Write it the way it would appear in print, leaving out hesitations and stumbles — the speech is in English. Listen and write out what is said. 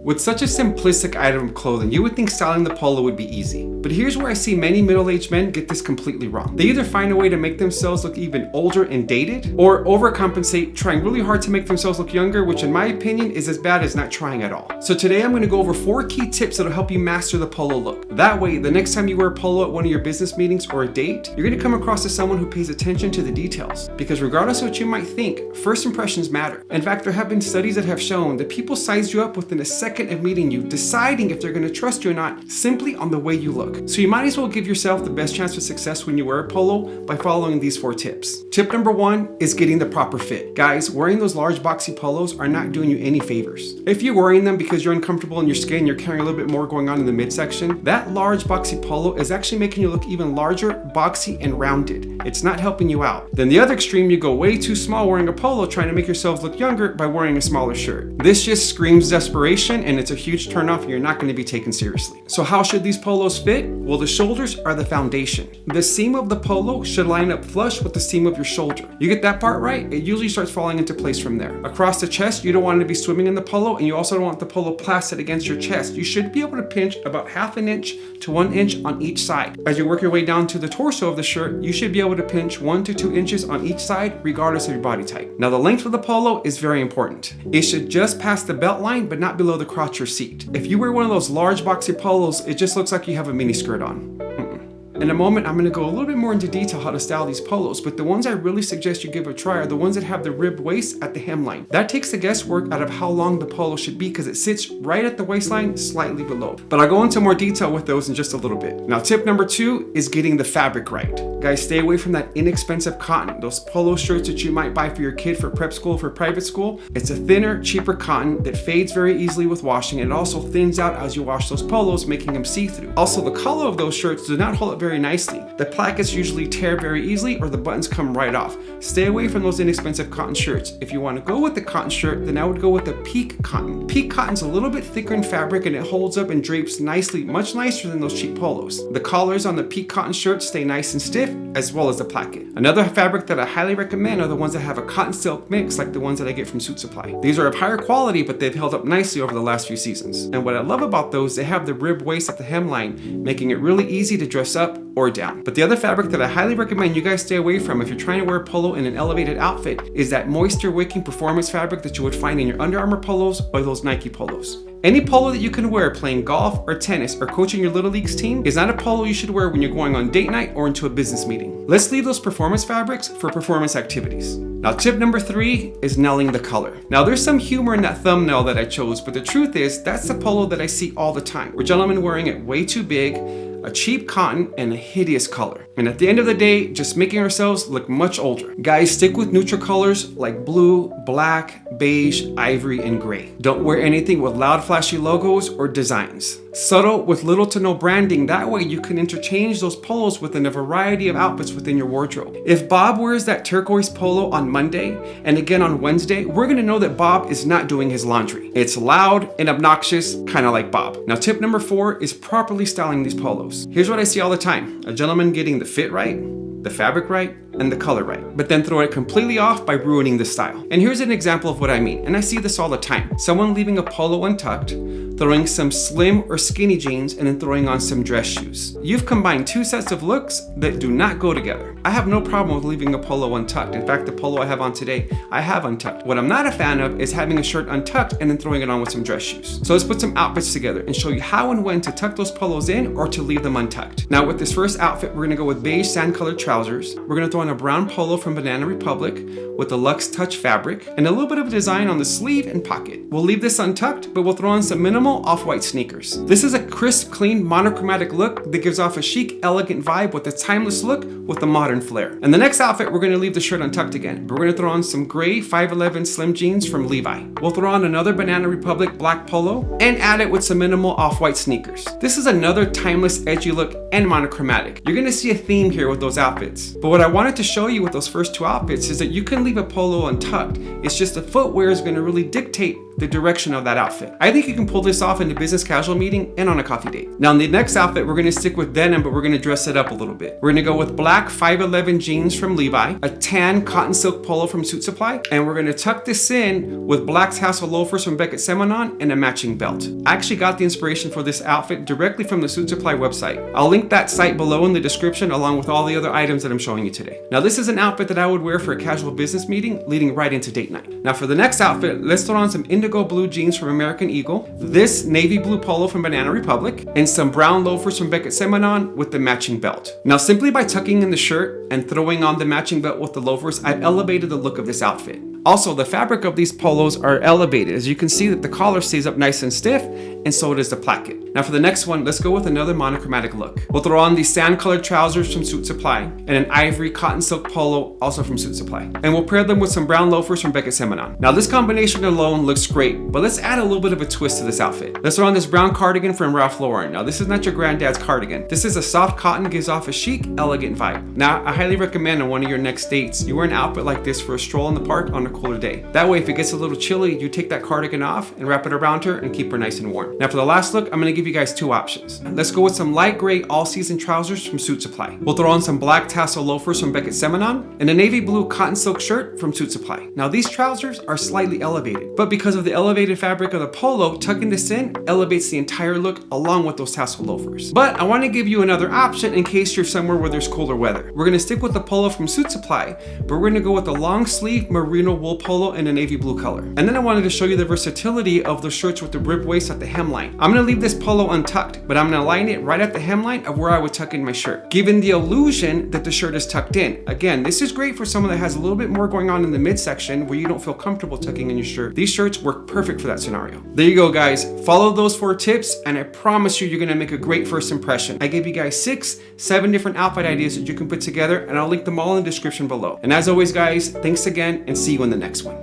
With such a simplistic item of clothing, you would think styling the polo would be easy. But here's where I see many middle-aged men get this completely wrong. They either find a way to make themselves look even older and dated, or overcompensate, trying really hard to make themselves look younger, which in my opinion is as bad as not trying at all. So today I'm going to go over 4 key tips that'll help you master the polo look. That way, the next time you wear polo at one of your business meetings or a date, you're going to come across as someone who pays attention to the details. Because regardless of what you might think, first impressions matter. In fact, there have been studies that have shown that people size you up within a second of meeting you, deciding if they're going to trust you or not simply on the way you look. So you might as well give yourself the best chance of success when you wear a polo by following these 4 tips. Tip number 1 is getting the proper fit. Guys, wearing those large boxy polos are not doing you any favors. If you're wearing them because you're uncomfortable in your skin, you're carrying a little bit more going on in the midsection, that large boxy polo is actually making you look even larger, boxy, and rounded. It's not helping you out. Then the other extreme, you go way too small wearing a polo, trying to make yourselves look younger by wearing a smaller shirt. This just screams desperation, and it's a huge turnoff, and you're not going to be taken seriously. So how should these polos fit? Well, the shoulders are the foundation. The seam of the polo should line up flush with the seam of your shoulder. You get that part right, it usually starts falling into place from there. Across the chest, you don't want to be swimming in the polo, and you also don't want the polo plastered against your chest. You should be able to pinch about half an inch to 1 inch on each side. As you work your way down to the torso of the shirt, you should be able to pinch 1 to 2 inches on each side, regardless of your body type. Now, the length of the polo is very important. It should just pass the belt line, but not below the crotch or seat. If you wear one of those large boxy polos, it just looks like you have a mini skirt on. In a moment, I'm going to go a little bit more into detail how to style these polos, but the ones I really suggest you give a try are the ones that have the ribbed waist at the hemline. That takes the guesswork out of how long the polo should be because it sits right at the waistline, slightly below. But I'll go into more detail with those in just a little bit. Now, tip number 2 is getting the fabric right. Guys, stay away from that inexpensive cotton, those polo shirts that you might buy for your kid for prep school, for private school. It's a thinner, cheaper cotton that fades very easily with washing, and it also thins out as you wash those polos, making them see-through. Also, the collar of those shirts do not hold up very nicely. The plackets usually tear very easily or the buttons come right off. Stay away from those inexpensive cotton shirts. If you want to go with the cotton shirt, then I would go with the peak cotton. Peak cotton's a little bit thicker in fabric and it holds up and drapes nicely, much nicer than those cheap polos. The collars on the peak cotton shirts stay nice and stiff, as well as the placket. Another fabric that I highly recommend are the ones that have a cotton silk mix, like the ones that I get from Suit Supply. These are of higher quality, but they've held up nicely over the last few seasons. And what I love about those, they have the rib waist at the hemline, making it really easy to dress up or down. But the other fabric that I highly recommend you guys stay away from if you're trying to wear polo in an elevated outfit is that moisture wicking performance fabric that you would find in your Under Armour polos or those Nike polos. Any polo that you can wear playing golf or tennis or coaching your Little Leagues team is not a polo you should wear when you're going on date night or into a business meeting. Let's leave those performance fabrics for performance activities. Now, tip number 3 is nailing the color. Now, there's some humor in that thumbnail that I chose, but the truth is that's the polo that I see all the time, where gentlemen wearing it way too big, a cheap cotton, and a hideous color. And at the end of the day, just making ourselves look much older. Guys, stick with neutral colors like blue, black, beige, ivory, and gray. Don't wear anything with loud flashy logos or designs. Subtle with little to no branding, that way you can interchange those polos within a variety of outfits within your wardrobe. If Bob wears that turquoise polo on Monday and again on Wednesday, we're gonna know that Bob is not doing his laundry. It's loud and obnoxious, kind of like Bob. Now, tip number 4 is properly styling these polos. Here's what I see all the time: a gentleman getting the fit right, the fabric right, and the color right, but then throw it completely off by ruining the style. And here's an example of what I mean, and I see this all the time. Someone leaving a polo untucked, throwing some slim or skinny jeans, and then throwing on some dress shoes. You've combined 2 sets of looks that do not go together. I have no problem with leaving a polo untucked. In fact, the polo I have on today, I have untucked. What I'm not a fan of is having a shirt untucked and then throwing it on with some dress shoes. So let's put some outfits together and show you how and when to tuck those polos in or to leave them untucked. Now, with this first outfit, we're gonna go with beige sand-colored trousers. We're gonna throw on a brown polo from Banana Republic with the Luxe Touch fabric and a little bit of a design on the sleeve and pocket. We'll leave this untucked, but we'll throw on some minimal off-white sneakers. This is a crisp, clean, monochromatic look that gives off a chic, elegant vibe with a timeless look with a modern flair. And the next outfit, we're gonna leave the shirt untucked again. We're gonna throw on some gray 511 slim jeans from Levi. We'll throw on another Banana Republic black polo and add it with some minimal off-white sneakers. This is another timeless, edgy look and monochromatic. You're gonna see a theme here with those outfits. But what I wanted to show you with those first 2 outfits is that you can leave a polo untucked. It's just the footwear is gonna really dictate the direction of that outfit. I think you can pull this off in a business casual meeting and on a coffee date. Now in the next outfit, we're gonna stick with denim, but we're gonna dress it up a little bit. We're gonna go with black 511 jeans from Levi, a tan cotton silk polo from Suit Supply, and we're gonna tuck this in with black Tassel loafers from Becket Simonon and a matching belt. I actually got the inspiration for this outfit directly from the Suit Supply website. I'll link that site below in the description along with all the other items that I'm showing you today. Now this is an outfit that I would wear for a casual business meeting leading right into date night. Now for the next outfit, let's throw on some indigo blue jeans from American Eagle, this navy blue polo from Banana Republic, and some brown loafers from Becket Simonon with the matching belt. Now simply by tucking in the shirt and throwing on the matching belt with the loafers, I've elevated the look of this outfit. Also, the fabric of these polos are elevated. As you can see that the collar stays up nice and stiff, and so does the placket. Now for the next one, let's go with another monochromatic look. We'll throw on these sand colored trousers from Suit Supply and an ivory cotton silk polo also from Suit Supply. And we'll pair them with some brown loafers from Becket Simonon. Now this combination alone looks great, but let's add a little bit of a twist to this outfit. Let's throw on this brown cardigan from Ralph Lauren. Now this is not your granddad's cardigan. This is a soft cotton, gives off a chic, elegant vibe. Now I highly recommend on one of your next dates, you wear an outfit like this for a stroll in the park on a cooler day. That way if it gets a little chilly, you take that cardigan off and wrap it around her and keep her nice and warm. Now for the last look, I'm gonna give you guys two options. Let's go with some light gray all-season trousers from Suit Supply. We'll throw on some black tassel loafers from Becket Simonon and a navy blue cotton silk shirt from Suit Supply. Now these trousers are slightly elevated, but because of the elevated fabric of the polo, tucking this in elevates the entire look along with those tassel loafers. But I want to give you another option in case you're somewhere where there's colder weather. We're gonna stick with the polo from Suit Supply, but we're gonna go with the long sleeve merino wool polo in a navy blue color. And then I wanted to show you the versatility of the shirts with the rib waist at the hemline. I'm gonna leave this polo untucked, but I'm gonna line it right at the hemline of where I would tuck in my shirt, giving the illusion that the shirt is tucked in. Again, this is great for someone that has a little bit more going on in the midsection where you don't feel comfortable tucking in your shirt. These shirts work perfect for that scenario. There you go, guys. Follow those 4 tips, and I promise you're gonna make a great first impression. I gave you guys 6, 7 different outfit ideas that you can put together, and I'll link them all in the description below. And as always, guys, thanks again, and see you in the next one.